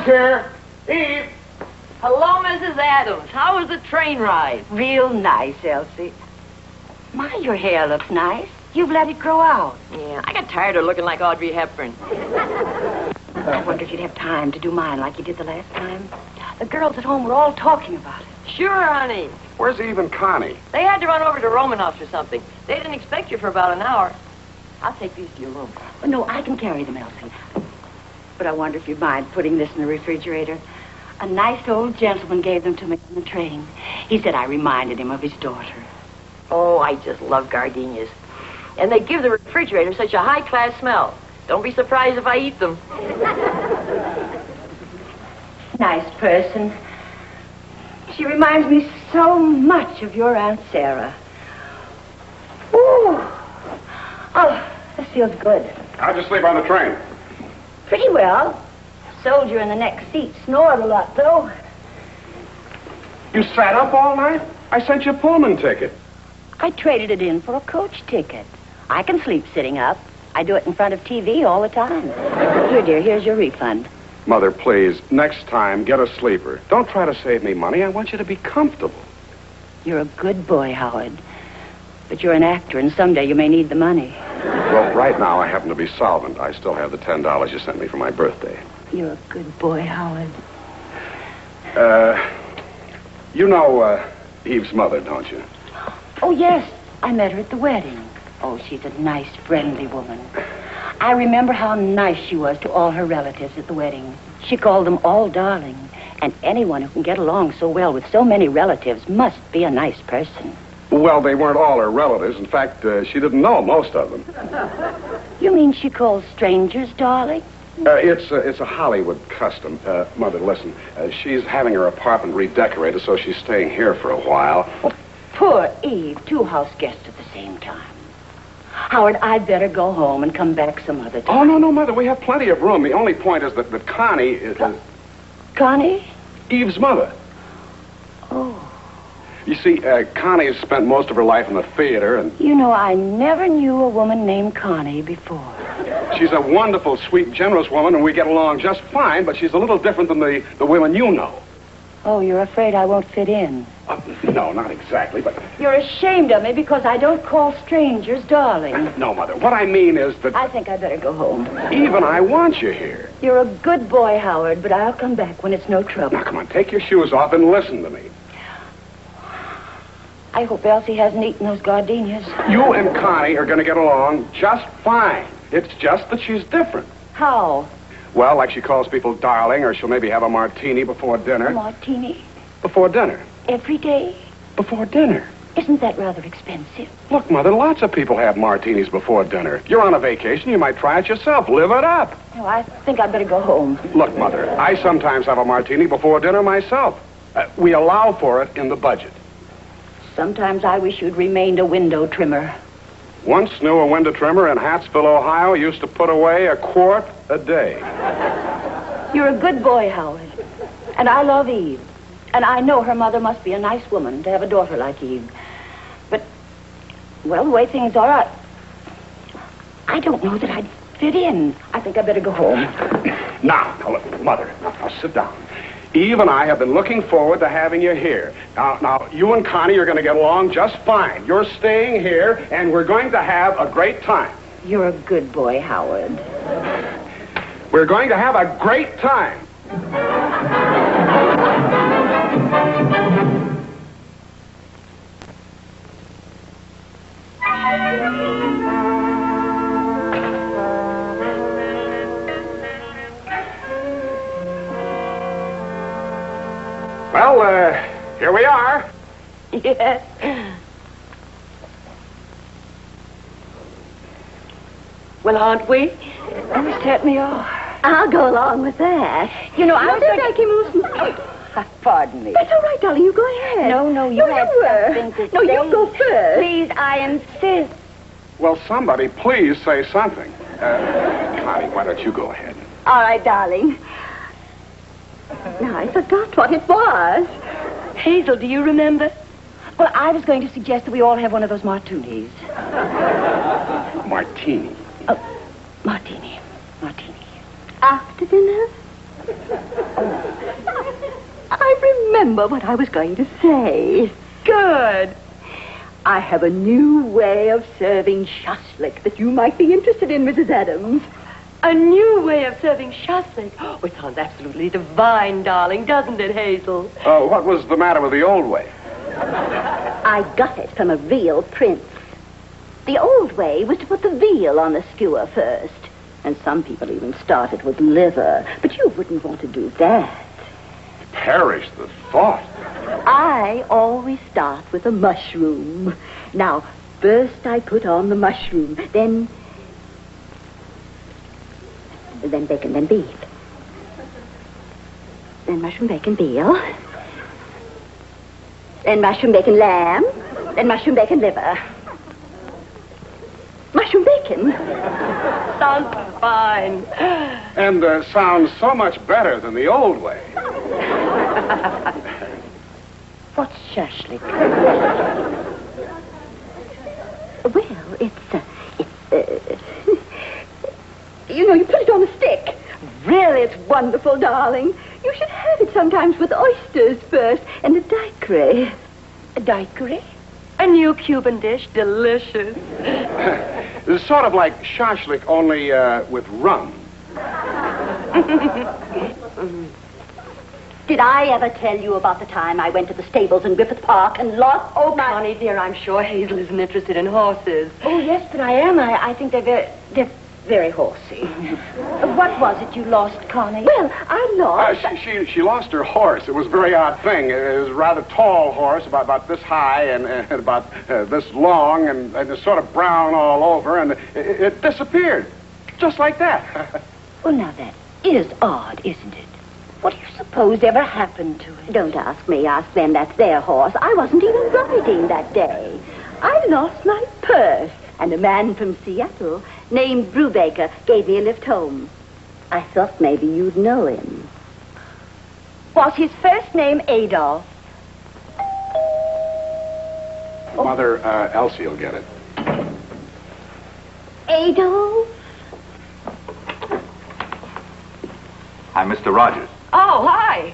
here. Eve! Hello, Mrs. Adams. How was the train ride? Real nice, Elsie. My, your hair looks nice. You've let it grow out. Yeah, I got tired of looking like Audrey Hepburn. I wonder if you'd have time to do mine like you did the last time. The girls at home were all talking about it. Sure, honey. Where's Eve and Connie? They had to run over to Romanoff's or something. They didn't expect you for about an hour. I'll take these to your room. Oh, no, I can carry them, Elsie. But I wonder if you'd mind putting this in the refrigerator. A nice old gentleman gave them to me on the train. He said I reminded him of his daughter. Oh, I just love gardenias. And they give the refrigerator such a high-class smell. Don't be surprised if I eat them. Nice person. She reminds me so much of your Aunt Sarah. Ooh. Oh, this feels good. How'd you sleep on the train? Pretty well. Soldier in the next seat snored a lot, though. You sat up all night? I sent you a Pullman ticket. I traded it in for a coach ticket. I can sleep sitting up. I do it in front of TV all the time. Here, dear, here's your refund. Mother, please, next time, get a sleeper. Don't try to save me money. I want you to be comfortable. You're a good boy, Howard. But you're an actor, and someday you may need the money. Well, right now, I happen to be solvent. I still have the $10 you sent me for my birthday. You're a good boy, Howard. You know Eve's mother, don't you? Oh, yes. I met her at the wedding. Oh, she's a nice, friendly woman. I remember how nice she was to all her relatives at the wedding. She called them all darling. And anyone who can get along so well with so many relatives must be a nice person. Well, they weren't all her relatives. In fact, she didn't know most of them. You mean she calls strangers darling? It's a Hollywood custom. Mother, listen. She's having her apartment redecorated, so she's staying here for a while. Oh, poor Eve. 2 house guests at the same time. Howard, I'd better go home and come back some other time. Oh, no, Mother. We have plenty of room. The only point is that Connie is... Connie? Eve's mother. Oh. You see, Connie's spent most of her life in the theater, and... You know, I never knew a woman named Connie before. She's a wonderful, sweet, generous woman, and we get along just fine, but she's a little different than the women you know. Oh, you're afraid I won't fit in? No, not exactly, but... You're ashamed of me because I don't call strangers darling. No, Mother. What I mean is that... I think I better go home. Eve and I want you here. You're a good boy, Howard, but I'll come back when it's no trouble. Now, come on, take your shoes off and listen to me. I hope Elsie hasn't eaten those gardenias. You and Connie are going to get along just fine. It's just that she's different. How? Well, like she calls people darling, or she'll maybe have a martini before dinner. A martini? Before dinner. Every day? Before dinner. Isn't that rather expensive? Look, Mother, lots of people have martinis before dinner. You're on a vacation. You might try it yourself. Live it up. No, I think I'd better go home. Look, Mother, I sometimes have a martini before dinner myself. We allow for it in the budget. Sometimes I wish you'd remained a window trimmer. Once knew a window trimmer in Hattsville, Ohio, used to put away a quart a day. You're a good boy, Howard. And I love Eve. And I know her mother must be a nice woman to have a daughter like Eve. But, well, the way things are, I don't know that I'd fit in. I think I'd better go home. Now, look, Mother, now sit down. Eve and I have been looking forward to having you here. Now, you and Connie are going to get along just fine. You're staying here, and we're going to have a great time. You're a good boy, Howard. We're going to have a great time. Well, here we are. Yes. Well, aren't we? Oh, certainly are. I'll go along with that. You know, I was Mother going Becky Pardon me. That's all right, darling. You go ahead. No, you had something to No, say. you go first. Please, I insist. Well, somebody please say something. Connie, why don't you go ahead? All right, darling. Now, I forgot what it was. Hazel, do you remember? Well, I was going to suggest that we all have one of those martinis. Martini. Martini. After dinner? I remember what I was going to say. Good. I have a new way of serving shashlik that you might be interested in, Mrs. Adams. A new way of serving shashlik. Oh, it sounds absolutely divine, darling, doesn't it, Hazel? What was the matter with the old way? I got it from a real prince. The old way was to put the veal on the skewer first. And some people even started with liver. But you wouldn't want to do that. Perish the thought. I always start with a mushroom. Now, first I put on the mushroom, then bacon, then beef. Then mushroom, bacon, veal. Then mushroom, bacon, lamb. Then mushroom, bacon, liver. Mushroom, bacon. Sounds fine. And sounds so much better than the old way. What's shashlik? Well, it's you put it on a stick. Really, it's wonderful, darling. You should have it sometimes with oysters first and a daiquiri. A daiquiri? A new Cuban dish, delicious. It's sort of like shashlik, only with rum. Did I ever tell you about the time I went to the stables in Griffith Park and lost... Oh, Connie, dear, I'm sure Hazel isn't interested in horses. Oh, yes, but I am. I think they're very horsey. What was it you lost, Connie? Well, I lost... She lost her horse. It was a very odd thing. It was a rather tall horse, about this high and about this long, and it's sort of brown all over, and it disappeared. Just like that. Well, now, that is odd, isn't it? What do you suppose ever happened to it? Don't ask me. Ask them. That's their horse. I wasn't even riding that day. I lost my purse, and a man from Seattle named Brubaker gave me a lift home. I thought maybe you'd know him. Was his first name Adolf? Mother, Elsie will get it. Adolf? I'm Mr. Rogers. Oh, hi.